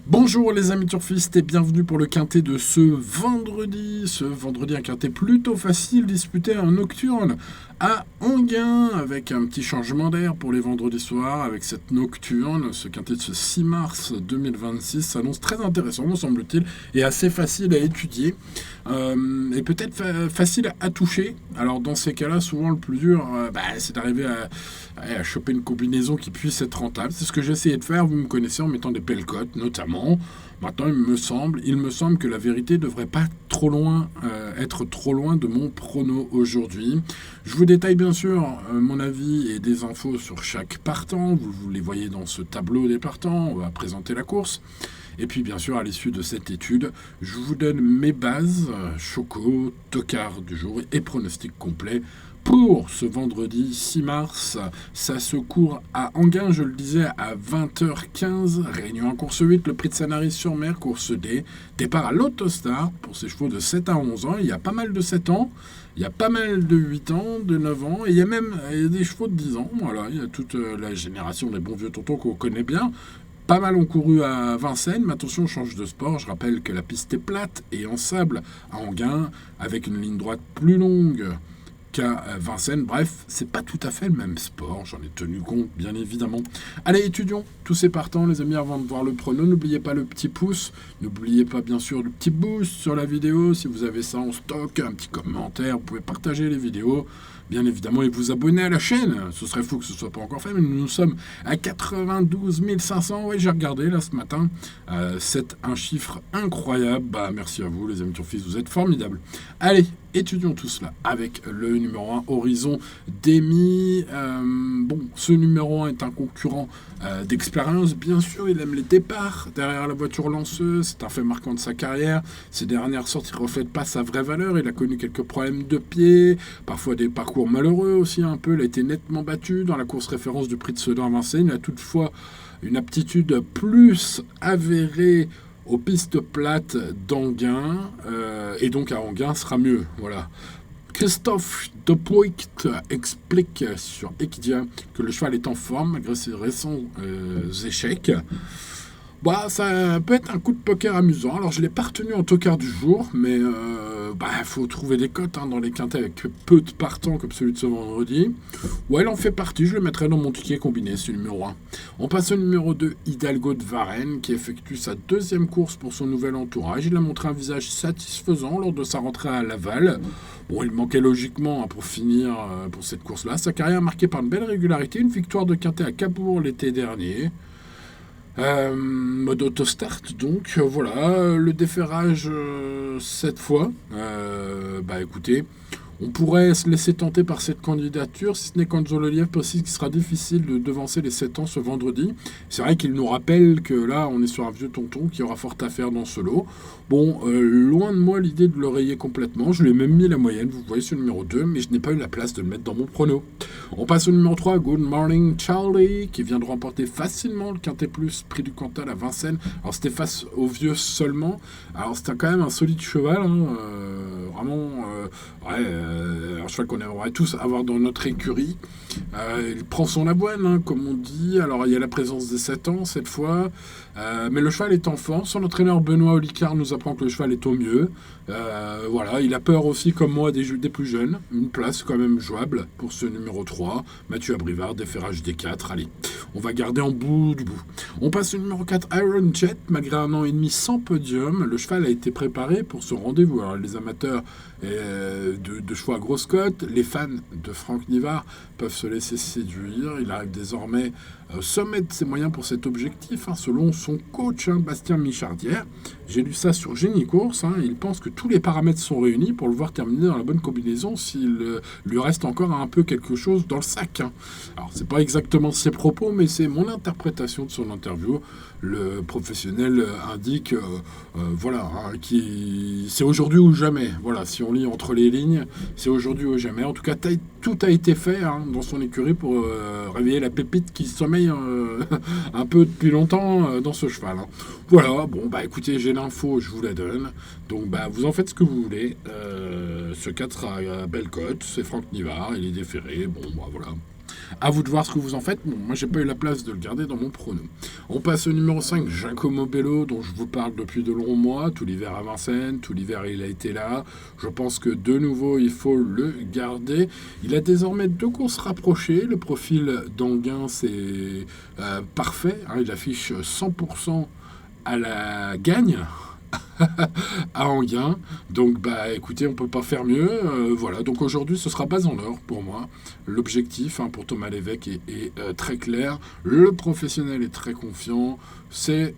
Bonjour les amis turfistes et bienvenue pour le quintet de ce vendredi. Ce vendredi, un quintet plutôt facile, disputé en nocturne à Enghien, avec un petit changement d'air pour les vendredis soirs, avec cette nocturne. Ce quintet de ce 6 mars 2026 s'annonce très intéressant, me semble-t-il, et assez facile à étudier, et peut-être facile à toucher. Alors dans ces cas-là, souvent le plus dur, c'est d'arriver à choper une combinaison qui puisse être rentable. C'est ce que j'ai essayé de faire, vous me connaissez, en mettant des belles cotes, notamment. Maintenant, il me semble que la vérité devrait pas trop loin, être trop loin de mon prono aujourd'hui. Je vous détaille bien sûr mon avis et des infos sur chaque partant. Vous les voyez dans ce tableau des partants. On va présenter la course. Et puis bien sûr, à l'issue de cette étude, je vous donne mes bases, choco, tocard du jour et pronostic complet pour ce vendredi 6 mars. Ça se court à Enghien, je le disais, à 20h15. Réunion en course 8, le prix de Sanary-sur-Mer, course D. Départ à l'Autostar pour ces chevaux de 7 à 11 ans. Il y a pas mal de 7 ans. Il y a pas mal de 8 ans, de 9 ans, et il y a même des chevaux de 10 ans. Voilà, il y a toute la génération des bons vieux tontons qu'on connaît bien. Pas mal ont couru à Vincennes, mais attention, on change de sport. Je rappelle que la piste est plate et en sable à Enghien, avec une ligne droite plus longue qu'à Vincennes. Bref, c'est pas tout à fait le même sport. J'en ai tenu compte, bien évidemment. Allez, étudions tous ces partants, les amis, avant de voir le prono. N'oubliez pas le petit pouce. N'oubliez pas, bien sûr, le petit boost sur la vidéo. Si vous avez ça en stock, un petit commentaire. Vous pouvez partager les vidéos, bien évidemment, et vous abonner à la chaîne. Ce serait fou que ce soit pas encore fait, mais nous sommes à 92 500. Oui, j'ai regardé là ce matin. C'est un chiffre incroyable. Merci à vous, les amis turfistes, vous êtes formidables. Allez, étudions tout cela avec le numéro 1, Horizon Demi. Ce numéro 1 est un concurrent d'expérience. Bien sûr, il aime les départs derrière la voiture lanceuse. C'est un fait marquant de sa carrière. Ses dernières sorties ne reflètent pas sa vraie valeur. Il a connu quelques problèmes de pied, parfois des parcours malheureux aussi un peu. Il a été nettement battu dans la course référence du prix de Sedan à Vincennes. Il a toutefois une aptitude plus avérée aux pistes plates d'Enghien, et donc à Enghien sera mieux. Voilà. Christophe Depoict explique sur Equidia que le cheval est en forme malgré ses récents échecs. Ça peut être un coup de poker amusant. Alors, je ne l'ai pas retenu en tocard du jour, mais faut trouver des cotes dans les quintets avec peu de partants comme celui de ce vendredi. Ouais, il en fait partie. Je le mettrai dans mon ticket combiné, c'est le numéro 1. On passe au numéro 2, Hidalgo de Varennes, qui effectue sa deuxième course pour son nouvel entourage. Il a montré un visage satisfaisant lors de sa rentrée à Laval. Il manquait logiquement pour finir pour cette course-là. Sa carrière marquée par une belle régularité, une victoire de quintet à Cabourg l'été dernier. Mode autostart, donc voilà, le déferrage cette fois. Écoutez, on pourrait se laisser tenter par cette candidature, si ce n'est qu'Anzo Lelièvre précise qu'il sera difficile de devancer les 7 ans ce vendredi. C'est vrai qu'il nous rappelle que là, on est sur un vieux tonton qui aura fort à faire dans ce lot. Loin de moi l'idée de le rayer complètement. Je lui ai même mis la moyenne, vous voyez, sur le numéro 2, mais je n'ai pas eu la place de le mettre dans mon prono. On passe au numéro 3, Good Morning Charlie, qui vient de remporter facilement le Quintet Plus, prix du Cantal à Vincennes. Alors c'était face aux vieux seulement. Alors c'était quand même un solide cheval, vraiment, un cheval qu'on aimerait tous avoir dans notre écurie. Il prend son avoine, comme on dit. Alors il y a la présence des 7 ans cette fois, mais le cheval est en forme. Son entraîneur Benoît Olicard nous apprend que le cheval est au mieux. Il a peur aussi, comme moi, des plus jeunes. Une place quand même jouable pour ce numéro 3. Mathieu Abrivard, déferrage des 4. Allez, on va garder en bout du bout. On passe au numéro 4, Iron Jet. Malgré un an et demi sans podium, le cheval a été préparé pour ce rendez-vous. Alors les amateurs de chevaux à grosse cote, les fans de Franck Nivard peuvent se laisser séduire. Il arrive désormais au sommet de ses moyens pour cet objectif, selon son coach, Bastien Michardière. J'ai lu ça sur Génie Course. Il pense que tous les paramètres sont réunis pour le voir terminer dans la bonne combinaison s'il lui reste encore un peu quelque chose dans le sac. Alors, c'est pas exactement ses propos, mais c'est mon interprétation de son interview. Le professionnel indique, c'est aujourd'hui ou jamais. Voilà, si on lit entre les lignes, c'est aujourd'hui ou jamais. En tout cas, tout a été fait dans son écurie pour réveiller la pépite qui sommeille un peu depuis longtemps dans ce cheval. Voilà, écoutez, j'ai l'info, je vous la donne. Donc, vous en faites ce que vous voulez. Ce 4 sera à belle cote, c'est Franck Nivard, il est déféré. Voilà. À vous de voir ce que vous en faites. Bon, moi, j'ai pas eu la place de le garder dans mon prono. On passe au numéro 5, Giacomo Bello, dont je vous parle depuis de longs mois. Tout l'hiver à Vincennes, tout l'hiver, il a été là. Je pense que, de nouveau, il faut le garder. Il a désormais 2 courses rapprochées. Le profil d'Anguin, c'est parfait. Hein, il affiche 100% à la gagne. À Anguin. Donc, écoutez, on peut pas faire mieux. Voilà. Donc, aujourd'hui, ce sera pas en or pour moi. L'objectif pour Thomas Lévesque est très clair. Le professionnel est très confiant. C'est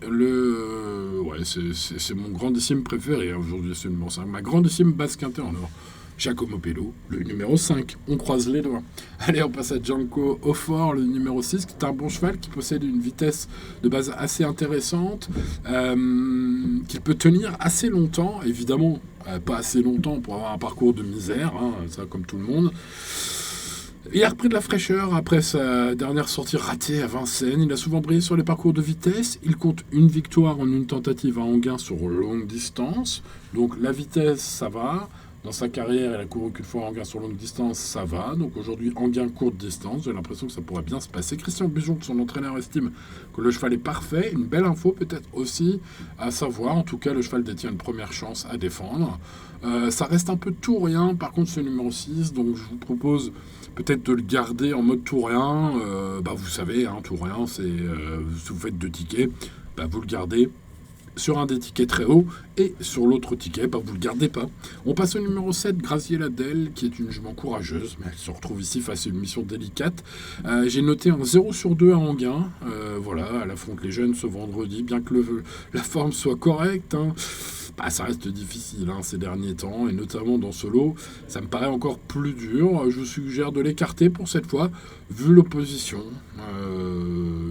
c'est mon grandissime préféré aujourd'hui, c'est le numéro 5. Ma grandissime basse quintée en or. Giacomo Bello, le numéro 5. On croise les doigts. Allez, on passe à Gianco Aufort, le numéro 6, qui est un bon cheval qui possède une vitesse de base assez intéressante, qu'il peut tenir assez longtemps. Évidemment, pas assez longtemps pour avoir un parcours de misère, ça comme tout le monde. Il a repris de la fraîcheur après sa dernière sortie ratée à Vincennes. Il a souvent brillé sur les parcours de vitesse. Il compte une victoire en une tentative à Anguin sur longue distance. Donc la vitesse, ça va. Dans sa carrière, il a couru qu'une fois Anguin sur longue distance, ça va. Donc aujourd'hui, Anguin courte distance, j'ai l'impression que ça pourrait bien se passer. Christian Bujon, son entraîneur, estime que le cheval est parfait. Une belle info peut-être aussi à savoir. En tout cas, le cheval détient une première chance à défendre. Ça reste un peu tout rien, par contre, ce numéro 6. Donc je vous propose peut-être de le garder en mode tout rien. Vous savez, tout rien, c'est si vous faites 2 tickets, vous le gardez sur un des tickets très hauts, et sur l'autre ticket, vous ne le gardez pas. On passe au numéro 7, Graziella Del, qui est une jument courageuse, mais elle se retrouve ici face à une mission délicate. J'ai noté un 0 sur 2 à Anguin. Elle affronte les jeunes ce vendredi, bien que la forme soit correcte. Ça reste difficile ces derniers temps, et notamment dans ce lot, ça me paraît encore plus dur. Je vous suggère de l'écarter pour cette fois, vu l'opposition.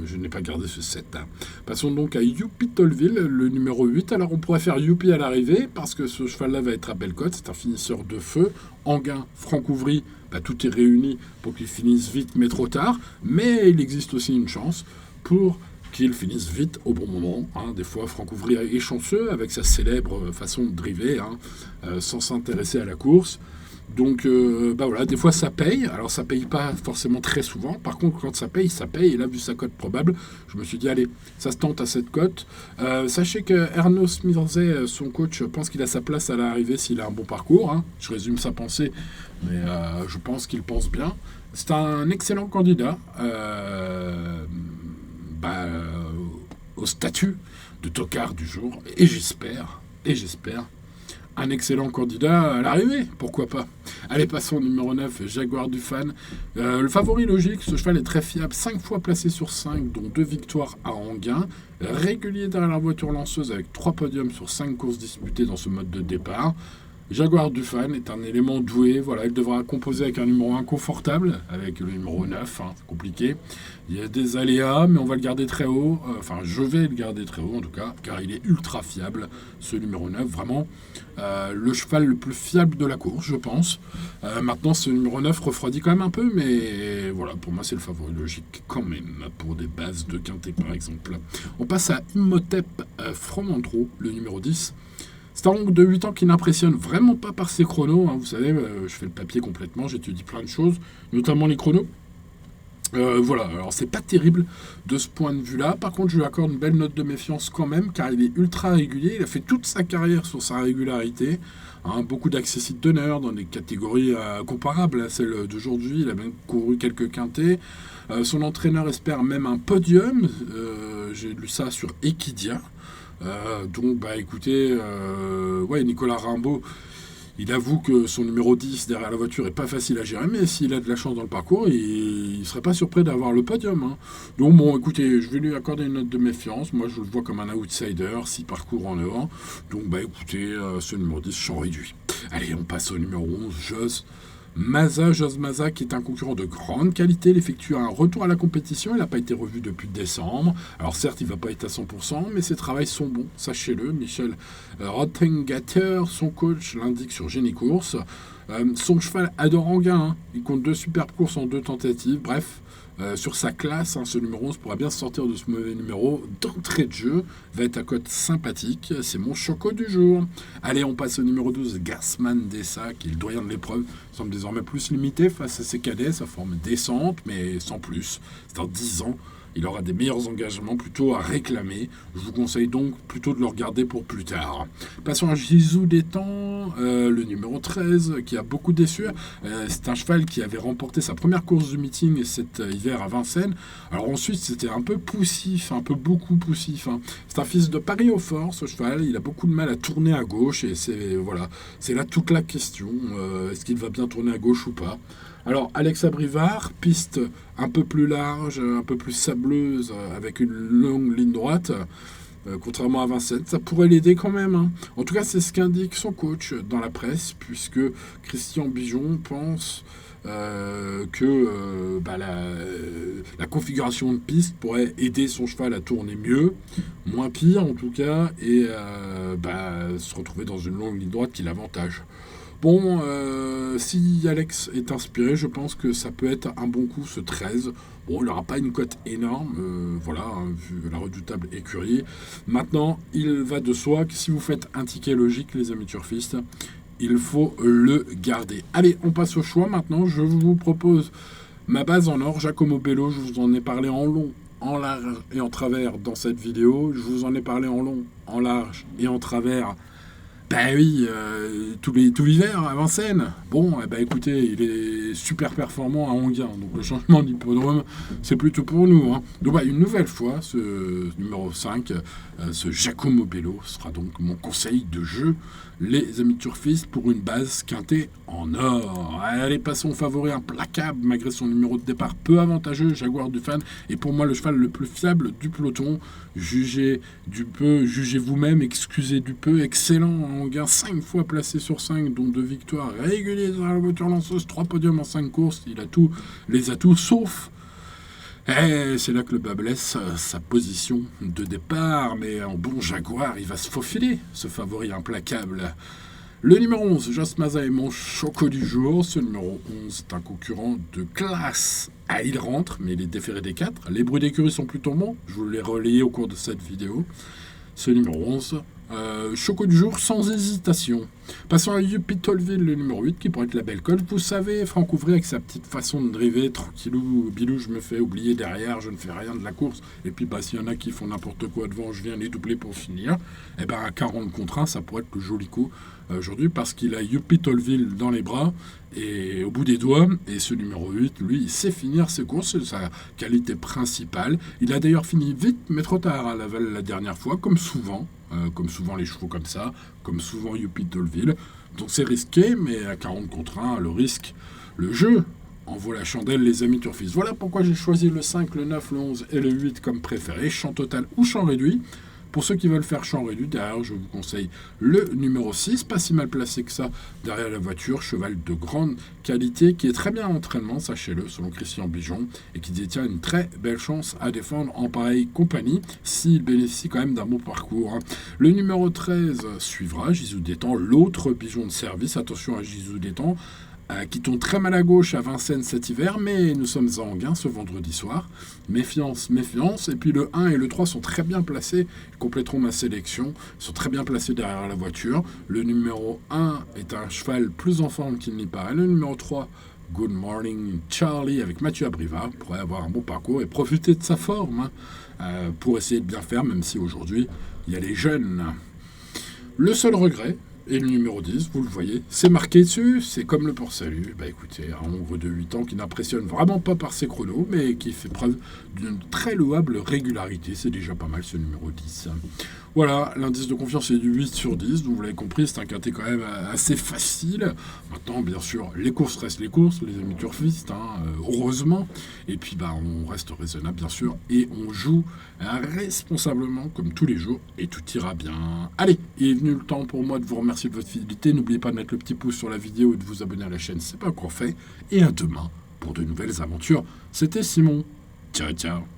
Je n'ai pas gardé ce 7. Passons donc à Youpi Tolville, le numéro 8. Alors on pourrait faire Youpi à l'arrivée, parce que ce cheval-là va être à Bellecote, c'est un finisseur de feu. Anguin, Francouvry, tout est réuni pour qu'il finisse vite, mais trop tard. Mais il existe aussi une chance pour qu'il finisse vite au bon moment. Des fois, Francouvry est chanceux avec sa célèbre façon de driver, sans s'intéresser à la course. Donc, des fois, ça paye. Alors, ça paye pas forcément très souvent. Par contre, quand ça paye, ça paye. Et là, vu sa cote probable, je me suis dit, allez, ça se tente à cette cote. Sachez que Erno Smirzé, son coach, pense qu'il a sa place à l'arrivée s'il a un bon parcours. Je résume sa pensée, mais je pense qu'il pense bien. C'est un excellent candidat. Au statut de tocard du jour, et j'espère, un excellent candidat à l'arrivée, pourquoi pas. Allez, passons au numéro 9, Jaguar du Fan. Le favori logique, ce cheval est très fiable, 5 fois placé sur 5, dont 2 victoires à Anguin, régulier derrière la voiture lanceuse avec 3 podiums sur 5 courses disputées dans ce mode de départ. Jaguar du Fan est un élément doué, il devra composer avec un numéro inconfortable, avec le numéro 9, c'est compliqué. Il y a des aléas, mais on va le garder très haut, je vais le garder très haut en tout cas, car il est ultra fiable, ce numéro 9, vraiment le cheval le plus fiable de la course, je pense. Maintenant, ce numéro 9 refroidit quand même un peu, mais pour moi c'est le favori logique quand même, pour des bases de quintet par exemple. On passe à Imhotep Fromentro, le numéro 10. C'est un oncle de 8 ans qui n'impressionne vraiment pas par ses chronos. Vous savez, je fais le papier complètement, j'étudie plein de choses, notamment les chronos. Alors c'est pas terrible de ce point de vue-là. Par contre, je lui accorde une belle note de méfiance quand même, car il est ultra régulier. Il a fait toute sa carrière sur sa régularité. Beaucoup d'accessites d'honneur dans des catégories comparables à celles d'aujourd'hui. Il a même couru quelques quintets. Son entraîneur espère même un podium. J'ai lu ça sur Equidia. Écoutez, Nicolas Rimbaud, il avoue que son numéro 10 derrière la voiture est pas facile à gérer, mais s'il a de la chance dans le parcours, il serait pas surpris d'avoir le podium. Donc écoutez, je vais lui accorder une note de méfiance. Moi, je le vois comme un outsider, 6 parcours en avant. Donc écoutez, ce numéro 10, champ réduit. Allez, on passe au numéro 11, Jos Maza, qui est un concurrent de grande qualité, il effectue un retour à la compétition. Il n'a pas été revu depuis décembre. Alors certes, il ne va pas être à 100%, mais ses travails sont bons, sachez-le. Michel Rottengatter, son coach, l'indique sur Génie Course. Son cheval adore Anguin, hein. Il compte 2 superbes courses en 2 tentatives. Bref, sur sa classe, hein, ce numéro 11 pourra bien sortir de ce mauvais numéro d'entrée de jeu. Va être à cote sympathique. C'est mon choco du jour. Allez, on passe au numéro 12, Gassman Dessa, qui est le doyen de l'épreuve. Semble désormais plus limité face à ses cadets. Sa forme décente, mais sans plus. C'est en 10 ans. Il aura des meilleurs engagements plutôt à réclamer. Je vous conseille donc plutôt de le regarder pour plus tard. Passons à Gisou d'Étang, le numéro 13, qui a beaucoup déçu. C'est un cheval qui avait remporté sa première course du meeting cet hiver à Vincennes. Alors ensuite, c'était un peu poussif, un peu beaucoup poussif, hein. C'est un fils de Paris-Hautfort, ce cheval. Il a beaucoup de mal à tourner à gauche. Et c'est là toute la question. Est-ce qu'il va bien tourner à gauche ou pas ? Alors, Alexa Brivard, piste un peu plus large, un peu plus sableuse, avec une longue ligne droite, contrairement à Vincennes, ça pourrait l'aider quand même, hein. En tout cas, c'est ce qu'indique son coach dans la presse, puisque Christian Bijon pense que la configuration de piste pourrait aider son cheval à tourner mieux, moins pire en tout cas, et se retrouver dans une longue ligne droite qui l'avantage. Bon, si Alex est inspiré, je pense que ça peut être un bon coup, ce 13. Bon, il n'aura pas une cote énorme, hein, vu la redoutable écurie. Maintenant, il va de soi que si vous faites un ticket logique, les amis turfistes, il faut le garder. Allez, on passe au choix maintenant. Je vous propose ma base en or, Giacomo Bello. Je vous en ai parlé en long, en large et en travers dans cette vidéo. Je vous en ai parlé en long, en large et en travers. Ben oui, tout l'hiver à Vincennes. Bon, écoutez, il est super performant à Anguin. Donc le changement d'hippodrome, c'est plutôt pour nous, hein. Donc une nouvelle fois, ce numéro 5, ce Giacomo Bello sera donc mon conseil de jeu, les amis turfistes, pour une base quintée en or. Allez, passons au favori implacable, malgré son numéro de départ peu avantageux, Jaguar du Fan, et pour moi le cheval le plus fiable du peloton. Jugez du peu, jugez vous-même, excusez du peu, excellent en gain, 5 fois placé sur 5, dont 2 victoires régulières dans la voiture lanceuse, 3 podiums en 5 courses, il a tous les atouts, sauf... c'est là que le bas blesse, sa position de départ, mais en bon Jaguar, il va se faufiler, ce favori implacable. Le numéro 11, Joss Maza est mon choco du jour. Ce numéro 11 est un concurrent de classe. Il rentre, mais il est déféré des 4. Les bruits d'écurie sont plutôt bons. Je vous les relayé au cours de cette vidéo. Ce numéro 11, choco du jour sans hésitation. Passons à Yuppie Tolville, le numéro 8, qui pourrait être la belle colle. Vous savez, Franck Ouvrier, avec sa petite façon de driver, tranquillou, bilou, je me fais oublier derrière, je ne fais rien de la course. Et puis, s'il y en a qui font n'importe quoi devant, je viens les doubler pour finir. À 40 contre 1, ça pourrait être le joli coup aujourd'hui, parce qu'il a Yuppie Tolville dans les bras et au bout des doigts. Et ce numéro 8, lui, il sait finir ses courses, c'est sa qualité principale. Il a d'ailleurs fini vite, mais trop tard à Laval la dernière fois, comme souvent les chevaux comme ça, comme souvent Yuppie Tolville. Donc c'est risqué, mais à 40 contre 1, le risque, le jeu en vaut la chandelle, les amis turfistes. Voilà pourquoi j'ai choisi le 5, le 9, le 11 et le 8 comme préféré, champ total ou champ réduit. Pour ceux qui veulent faire champ réduit, derrière, je vous conseille le numéro 6, pas si mal placé que ça derrière la voiture, cheval de grande qualité, qui est très bien en entraînement, sachez-le, selon Christian Bijon, et qui détient une très belle chance à défendre en pareille compagnie, s'il bénéficie quand même d'un bon parcours, hein. Le numéro 13 suivra, Gisou d'Étang, l'autre Bijon de service. Attention à Gisou d'Étang, qui tombe très mal à gauche à Vincennes cet hiver, mais nous sommes à Anguin ce vendredi soir. Méfiance, méfiance. Et puis le 1 et le 3 sont très bien placés, ils compléteront ma sélection, ils sont très bien placés derrière la voiture. Le numéro 1 est un cheval plus en forme qu'il n'y paraît. Le numéro 3, Good Morning Charlie, avec Mathieu Abrivard, pourrait avoir un bon parcours et profiter de sa forme, hein, pour essayer de bien faire, même si aujourd'hui, il y a les jeunes. Le seul regret, et le numéro 10, vous le voyez, c'est marqué dessus, c'est comme le Port-Salut. Écoutez, un Hongre de 8 ans qui n'impressionne vraiment pas par ses chronos, mais qui fait preuve d'une très louable régularité. C'est déjà pas mal, ce numéro 10. Voilà, l'indice de confiance est du 8 sur 10, donc vous l'avez compris, c'est un quintet quand même assez facile. Maintenant, bien sûr, les courses restent les courses, les amis turfistes, hein, heureusement. Et puis, on reste raisonnable, bien sûr, et on joue responsablement, comme tous les jours, et tout ira bien. Allez, il est venu le temps pour moi de vous remercier de votre fidélité. N'oubliez pas de mettre le petit pouce sur la vidéo et de vous abonner à la chaîne, c'est pas encore fait. Et à demain pour de nouvelles aventures. C'était Simon. Ciao, ciao.